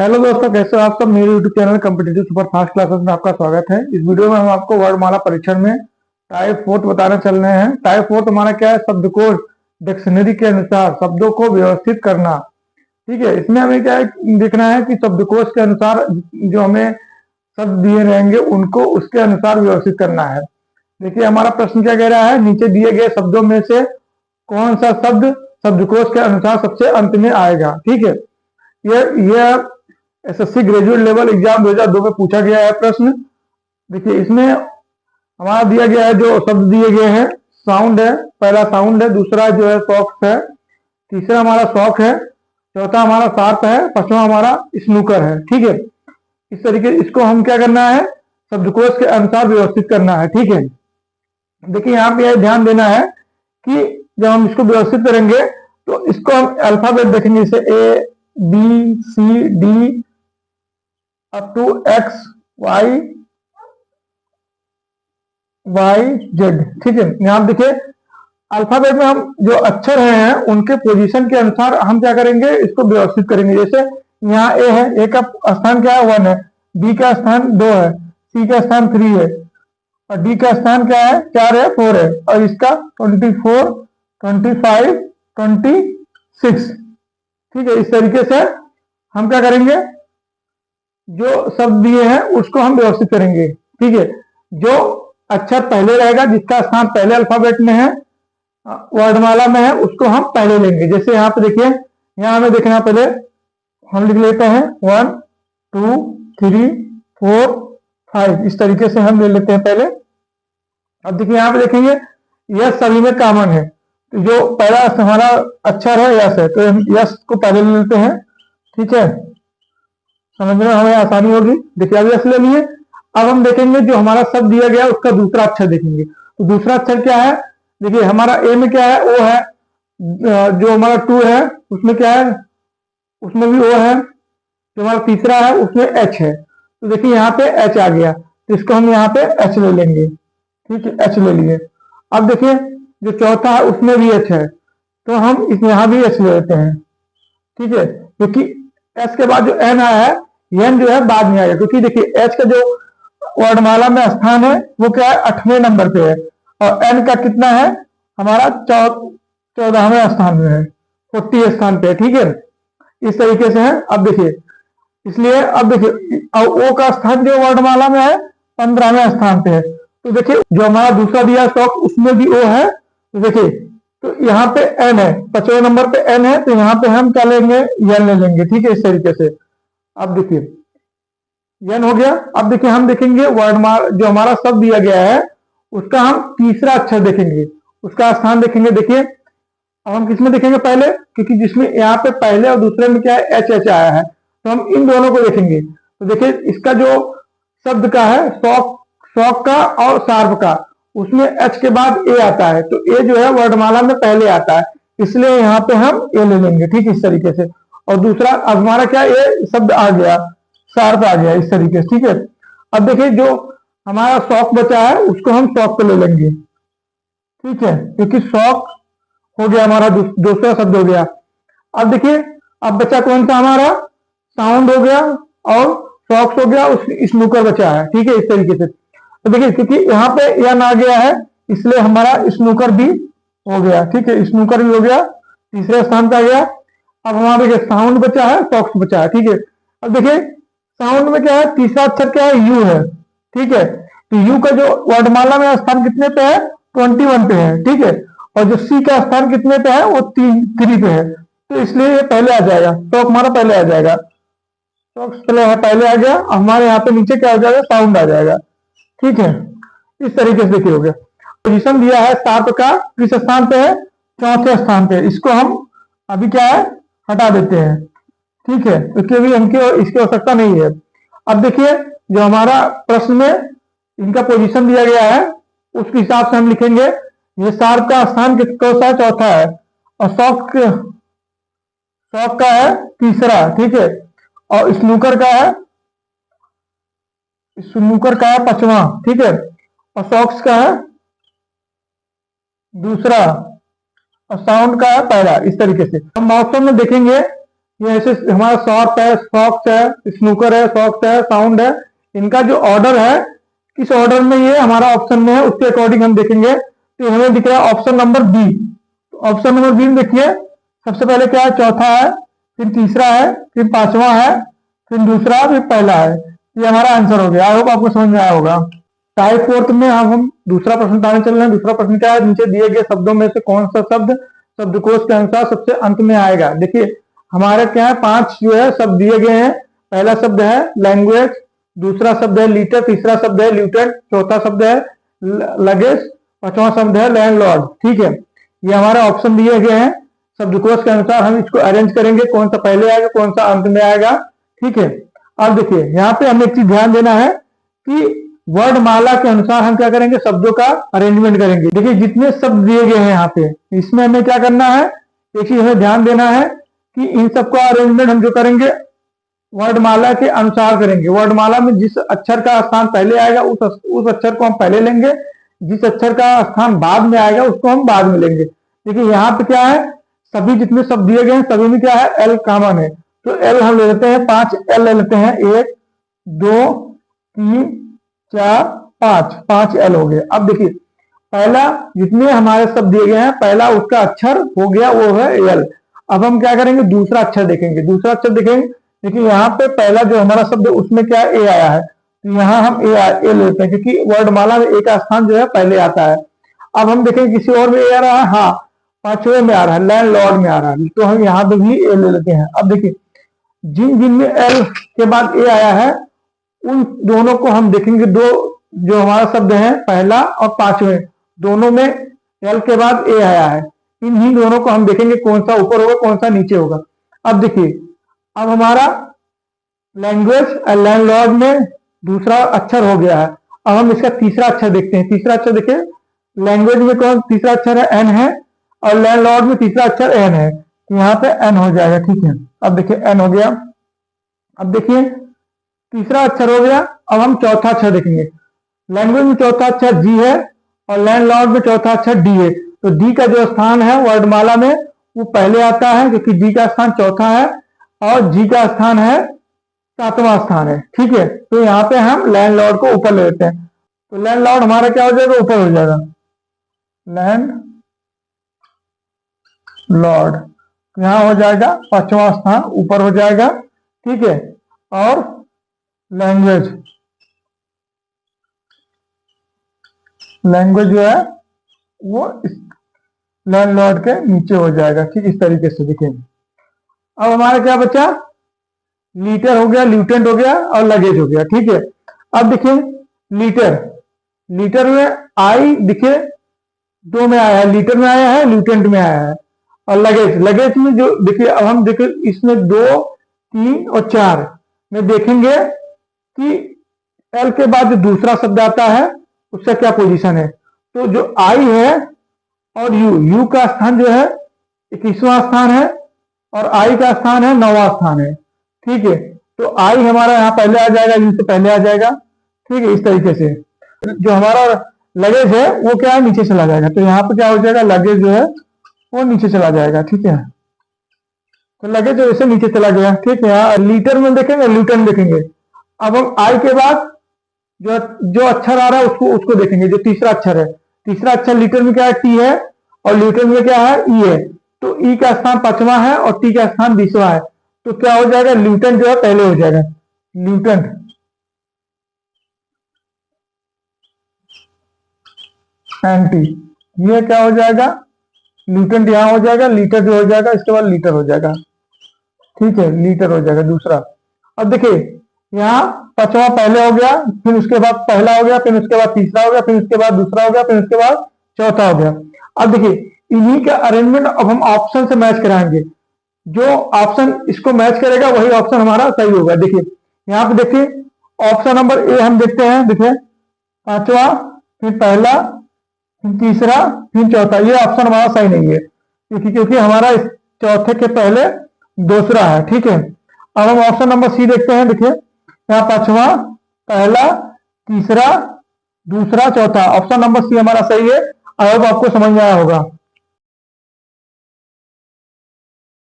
Hello दोस्तों, कैसे हो आप सब। मेरे YouTube channel competitive super fast classes में आपका स्वागत है। इस वीडियो में हम आपको वर्णमाला परीक्षण में टाइप 4 बताने चल रहे हैं। टाइप 4 हमारा क्या है, शब्दकोश डिक्शनरी के अनुसार शब्दों को व्यवस्थित करना। ठीक है, इसमें हमें क्या है देखना है कि शब्दकोश के अनुसार जो हमें शब्द दिए रहेंगे उनको उसके अनुसार व्यवस्थित करना है। देखिए हमारा प्रश्न क्या कह रहा है, नीचे दिए गए शब्दों में से कौन सा शब्द शब्दकोश के अनुसार सबसे अंत में आएगा। ठीक है, यह एसएससी ग्रेजुएट लेवल एग्जाम 2002 में पूछा गया है प्रश्न। देखिए इसमें हमारा दिया गया है, जो शब्द दिए गए हैं साउंड है, पहला साउंड है, दूसरा जो है सॉफ्ट है, तीसरा हमारा शॉक है, चौथा हमारा शार्प है, पांचवा हमारा स्नूकर है। ठीक है, इस तरीके इसको हम क्या करना है, शब्दकोश के अनुसार व्यवस्थित करना है। ठीक है, देखिए यहाँ पे ध्यान देना है कि जब हम इसको व्यवस्थित करेंगे तो इसको हम अल्फाबेट देखेंगे, जैसे A B C D up to X Y Z. ठीक है, यहाँ देखिए अल्फाबेट में हम जो अक्षर हैं उनके पोजीशन के अनुसार हम क्या करेंगे, इसको व्यवस्थित करेंगे। जैसे यहाँ ए है, ए का स्थान क्या है 1 है, बी का स्थान 2 है, सी का स्थान 3 है और डी का स्थान क्या है 4 है, 4 है और इसका 24 25 26। ठीक है, इस तरीके से हम क्या करेंगे, जो शब्द दिए हैं उसको हम व्यवस्थित करेंगे। ठीक है, जो अक्षर पहले रहेगा, जिसका स्थान पहले अल्फाबेट में है, वर्णमाला में है, उसको हम पहले लेंगे। जैसे यहाँ पे देखिए, यहाँ हमें देखना पहले हम लिख लेते हैं 1 2 3 4 5, इस तरीके से हम ले लेते हैं पहले। अब देखिए यहाँ पे देखेंगे यस सभी में कॉमन है, तो जो पहला हमारा अक्षर है यस है, तो हम यस को पहले ले लेते हैं। ठीक है, समझने में हमें आसानी होगी। देखिए अब यस ले लिए। अब हम देखेंगे जो हमारा शब्द दिया गया उसका दूसरा अक्षर देखेंगे, तो दूसरा अक्षर क्या है। देखिए हमारा ए में क्या है, ओ है, जो हमारा 2 है उसमें क्या है, उसमें भी ओ है, जो हमारा तीसरा है उसमें एच है, तो देखिए यहाँ पे एच आ गया, तो इसको हम यहाँ पे एच ले लेंगे। ठीक है, एच ले लिए। अब देखिए जो चौथा है उसमें भी एच है, तो हम इसमें यहाँ भी एच ले लेते हैं। ठीक है, क्योंकि एच के बाद जो एन आया है, एन जो है बाद में आएगा, क्योंकि देखिए एच का जो वर्णमाला में स्थान है वो क्या है 8वें नंबर पे है और एन का कितना है हमारा 14वें स्थान में है, 40 स्थान पे है। ठीक है, इस तरीके से है। अब देखिए इसलिए अब देखिए ओ का स्थान जो वर्णमाला में है 15वें स्थान पे है, तो देखिए जो हमारा दूसरा दिया शॉक उसमें भी ओ है, तो देखिए तो यहाँ पे एन है, 5वें नंबर पे एन है, तो यहाँ पे हम क्या लेंगे, एन ले लेंगे। ठीक है, इस तरीके से। अब देखिए एन हो गया। अब देखिए हम देखेंगे वर्णमाला जो हमारा शब्द दिया गया है उसका हम तीसरा अक्षर देखेंगे, उसका स्थान देखेंगे। देखिए अब हम किसमें देखेंगे पहले, क्योंकि जिसमें यहाँ पे पहले और दूसरे में क्या है एच एच आया है, तो हम इन दोनों को देखेंगे। तो देखिए इसका जो शब्द का है शॉक का और शार्प का, उसमें एच के बाद ए आता है, तो ए जो है वर्णमाला में पहले आता है, इसलिए यहाँ पे हम ए ले लेंगे। ठीक इस तरीके से। और दूसरा अब हमारा क्या ए शब्द आ गया, शार्प आ गया, इस तरीके से। ठीक है, अब देखिए जो हमारा शॉक बचा है उसको हम शॉक पे ले लेंगे। ठीक है, क्योंकि शॉक हो गया हमारा दूसरा शब्द हो गया। अब देखिए अब बचा कौन सा हमारा, साउंड हो गया और सॉक्स हो गया, उस स्नूकर बचा है। ठीक है, इस तरीके से। तो देखिए क्योंकि यहाँ पे एन आ गया है इसलिए हमारा स्नूकर भी हो गया। ठीक है, स्नूकर भी हो गया, तीसरे स्थान पे आ गया। अब हमारा देखिए साउंड बचा है, सॉक्स बचा है। ठीक है, अब देखिए साउंड में क्या है, तीसरा अक्षर क्या है, यू है। ठीक है, तो यू का जो वर्णमाला में स्थान कितने पे है, 21 पे है। ठीक है, और जो सी का स्थान कितने पे है, वो 3 पे है, तो इसलिए ये पहले आ जाएगा, तो हमारा पहले आ जाएगा, पहले आ गया। हमारे यहाँ पे नीचे क्या हो जाएगा, साउंड आ जाएगा। ठीक है, इस तरीके से देखिए हो गया। पोजीशन दिया है शार्प का किस स्थान पे है, चौथे स्थान पे, इसको हम अभी क्या है हटा देते हैं। ठीक है, क्योंकि अभी हमको इसकी आवश्यकता नहीं है। अब देखिए जो हमारा प्रश्न में इनका पोजीशन दिया गया है उसके हिसाब से हम लिखेंगे। ये शार्प का स्थान कौन सा है, चौथा है, और शॉक का है तीसरा। ठीक है, और स्नूकर का है 5वां। ठीक है, और सॉक्स का है दूसरा और साउंड का है पहला। इस तरीके से हम ऑप्शन में देखेंगे ये ऐसे हमारा शॉर्ट है, सॉक्स है, स्नूकर है, सॉक्स है, साउंड है, इनका जो ऑर्डर है किस ऑर्डर में ये हमारा ऑप्शन में है उसके अकॉर्डिंग हम देखेंगे। तो हमें दिख रहा है option number B. Option number B में देखिए सबसे पहले क्या है, चौथा है, फिर तीसरा है, फिर पांचवा है, फिर दूसरा, फिर पहला है। ये हमारा आंसर हो गया। आई होप आपको समझ में आया होगा। टाइप फोर्थ में हम दूसरा प्रश्न बताने चल रहे हैं। दूसरा प्रश्न क्या है, नीचे दिए गए शब्दों में से कौन सा शब्द शब्दकोश के अनुसार सबसे अंत में आएगा। देखिए हमारे क्या है, 5 जो है शब्द दिए गए हैं। पहला शब्द है लैंग्वेज, दूसरा शब्द है लीटर, तीसरा शब्द है ल्यूटेंट, चौथा शब्द है लगेज, पांचवा शब्द है लैंडलॉर्ड। ठीक है, ये हमारे ऑप्शन दिए गए हैं। शब्दकोश के अनुसार हम इसको अरेंज करेंगे, कौन सा पहले आएगा, कौन सा अंत में आएगा। ठीक है, अब देखिए यहाँ पे हमें एक चीज ध्यान देना है कि वर्णमाला के अनुसार हम क्या करेंगे, शब्दों का अरेंजमेंट करेंगे। देखिए जितने शब्द दिए गए हैं यहाँ पे, इसमें हमें क्या करना है, एक चीज हमें ध्यान देना है कि इन सबका अरेंजमेंट हम जो करेंगे वर्णमाला के अनुसार करेंगे। वर्णमाला में जिस अक्षर का स्थान पहले आएगा उस अक्षर को हम पहले लेंगे, जिस अक्षर का स्थान बाद में आएगा उसको हम बाद में लेंगे। देखिए यहाँ पे क्या है, सभी जितने शब्द दिए गए हैं सभी में क्या है, एल कॉमन है। तो एल हम ले लेते हैं, 5 एल ले लेते हैं, 1 2 3 4 5, 5 एल हो गए। अब देखिए पहला जितने हमारे शब्द दिए गए हैं पहला उसका अक्षर हो गया, वो है एल। अब हम क्या करेंगे, दूसरा अक्षर देखेंगे। दूसरा अक्षर देखेंगे, देखिए यहाँ पे पहला जो हमारा शब्द है उसमें क्या ए आया है, तो यहाँ हम ए लेते हैं क्योंकि वर्णमाला में ए का स्थान जो है पहले आता है। अब हम देखेंगे किसी और में ए आ रहा है, हाँ 5वें में आ रहा है, लैंडलॉर्ड में आ रहा है, तो हम यहाँ पे भी ए ले लेते हैं। अब देखिए जिन जिन में एल के बाद ए आया है उन दोनों को हम देखेंगे। दो जो हमारा शब्द है पहला और 5वें, दोनों में एल के बाद ए आया है। इन दोनों को हम देखेंगे कौन सा ऊपर होगा कौन सा नीचे होगा। अब देखिए अब हमारा लैंग्वेज और लैंडलॉर्ड में दूसरा अक्षर हो गया है। अब हम इसका तीसरा अक्षर देखते हैं। तीसरा अक्षर देखिए, लैंग्वेज में कौन तीसरा अक्षर है, एन है, और लैंडलॉर्ड में तीसरा अक्षर एन है, तो यहाँ पे एन हो जाएगा। ठीक है, अब देखिए एन हो गया। अब देखिए तीसरा अक्षर हो गया। अब हम चौथा अक्षर देखेंगे। लैंग्वेज में चौथा अक्षर जी है और लैंडलॉर्ड में चौथा अक्षर डी है। तो डी का जो स्थान है वर्णमाला में वो पहले आता है क्योंकि डी का स्थान चौथा है और जी का स्थान है 7वां स्थान है। ठीक है, तो यहाँ पे हम लैंडलॉर्ड को ऊपर ले लेते हैं। तो लैंडलॉर्ड हमारा क्या हो जाएगा, ऊपर हो जाएगा, लैंड लॉर्ड यहाँ हो जाएगा 5वां स्थान ऊपर हो जाएगा। ठीक है, और लैंग्वेज जो है वो लैंडलॉर्ड के नीचे हो जाएगा। ठीक इस तरीके से देखिए। अब हमारा क्या बचा, लीटर हो गया, ल्यूटेंट हो गया और लगेज हो गया। ठीक है, अब देखिए लीटर में आई दिखे 2 में आया है, लीटर में आया है, ल्यूटेंट में आया है। और लगेज में जो देखिए, अब हम देखिए इसमें 2 3 और 4 में देखेंगे कि एल के बाद जो दूसरा शब्द आता है उसका क्या पोजीशन है। तो जो आई है और यू का स्थान जो है 21वां स्थान है और आई का स्थान है 9वां स्थान है। ठीक है, तो आई हमारा यहाँ पहले आ जाएगा, यू से पहले आ जाएगा। ठीक है, इस तरीके से जो हमारा लगेज है वो क्या है, नीचे चला जाएगा। तो यहाँ पे क्या हो जाएगा, लगेज जो है वो नीचे चला जाएगा। ठीक है, तो लगेज जो ऐसे नीचे चला गया। ठीक है, लीटर में देखेंगे, ल्यूटन देखेंगे। अब हम आई के बाद जो अक्षर आ रहा है उसको देखेंगे, जो तीसरा अक्षर है। तीसरा अक्षर लीटर में क्या है, टी है, और ल्यूटन में क्या है, ई है। तो ई का स्थान 5वां है और टी का स्थान 20वां है। तो क्या हो जाएगा, ल्यूटन जो है पहले हो जाएगा, ल्यूटन एंटी, ये क्या हो जाएगा, ल्यूटन यहां हो जाएगा, लीटर जो हो जाएगा इसके बाद लीटर हो जाएगा। ठीक है, लीटर हो जाएगा दूसरा। अब देखिए यहाँ 5वां पहले हो गया, फिर उसके बाद पहला हो गया, फिर उसके बाद तीसरा हो गया, फिर उसके बाद दूसरा हो गया, फिर उसके बाद चौथा हो गया। अब देखिए इन्हीं का अरेंजमेंट अब हम ऑप्शन से मैच कराएंगे। जो ऑप्शन इसको मैच करेगा वही ऑप्शन हमारा सही होगा। देखिए यहाँ पे देखिए ऑप्शन नंबर ए हम देखते हैं। देखिए 5वां, फिर पहला, फिर तीसरा, फिर चौथा, ये ऑप्शन हमारा सही नहीं है क्योंकि हमारा इस चौथे के पहले दूसरा है। ठीक है, अब हम ऑप्शन नंबर सी देखते हैं। देखिए यहाँ 5वां, पहला, तीसरा, दूसरा, चौथा, ऑप्शन नंबर सी हमारा सही है। आई होप आपको समझ में आया होगा।